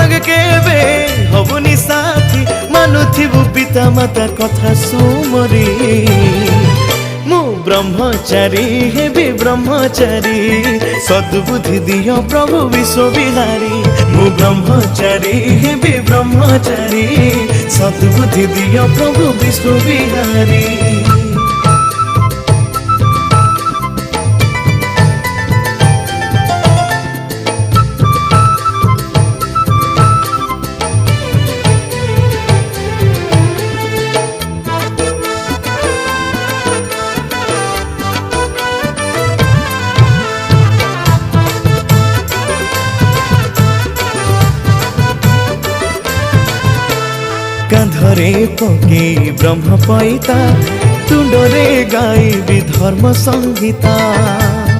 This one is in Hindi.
संगे केबे हबुनी साथी मानुथिबु पिता माता कथा सुमरी मु ब्रह्मचारी हेबी ब्रह्मचारी सद्बुद्धि दियो प्रभु विश्व बिहारी मु ब्रह्मचारी हेबी ब्रह्मचारी सद्बुद्धि दियो प्रभु विश्व बिहारी। कांधरे पके ब्रह्म पैता तुंडरे गाइबी धर्म संहिता।